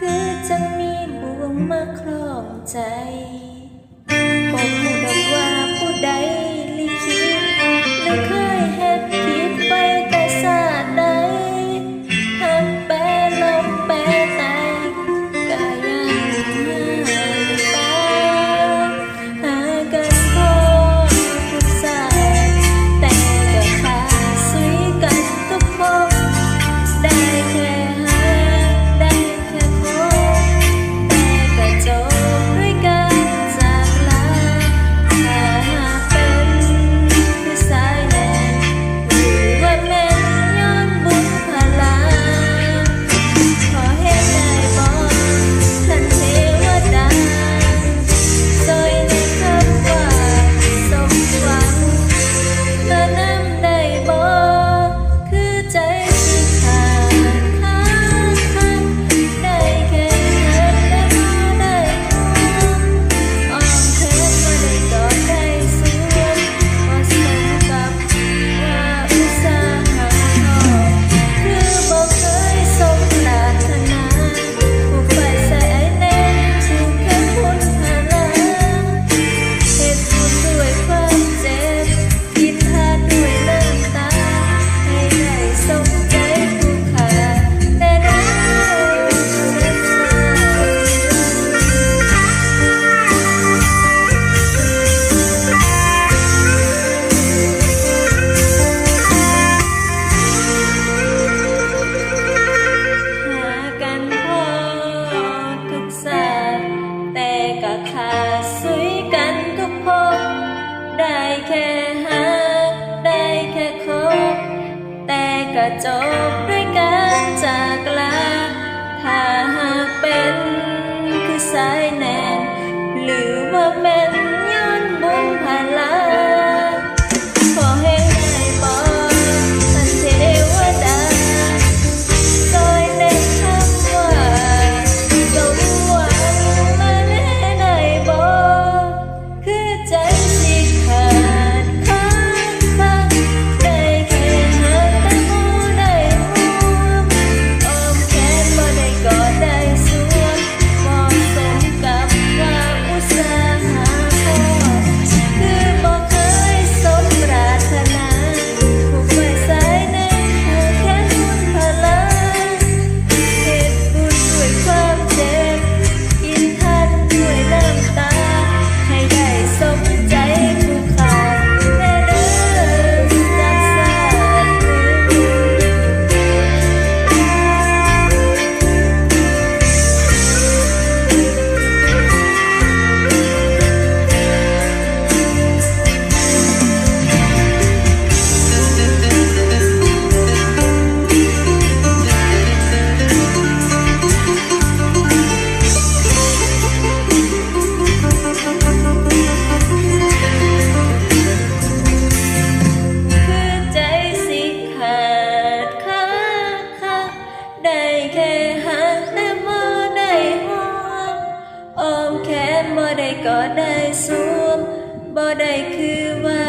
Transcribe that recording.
คือจังมีบ่วงมาครองใจบ่ฮู้ดอกว่าผู้ใดลิขิตหรือเคยเฮ็ดผิดไปแต่ชาติใดหักแปรลมแปรแตกกายังหาตาหากันพอทุกสายแต่ก็ขาดสุยกันทุกคนได้แค่ขาดสุยกันทุกพบได้แค่หักได้แค่คบแต่ก็จบด้วยการจากลาถ้าหากเป็นคือสายแน่นหรือว่าแม่นย้อนบุญพลาขอให้ได้บอกท่านเทวดาซอยในคำว่าสมหวังมาแน่ได้บอกคือใจสิขาดขาดฟังได้แค่หักแต่บ่ได้ห่วงอ้อมแขนบ่ได้กอดได้สวมเหมาะสมกับความอุตสาหะพอคือบ่เคยสมปรารถนาผู้ฝ่ายสายแน่ผู้แค่บุญพลาเหตุบุญด้วยความเจ็บกินทันด้วยน้ำตาให้ได้สมใจผู้ขาแน่เด้อจากชาติหนึ่งคือใจสิขาดขาดได้แค่หักแต่บ่ได้ห่วงอ้อมแขนบ่ได้กอดได้สวมบ่ได้คือว่า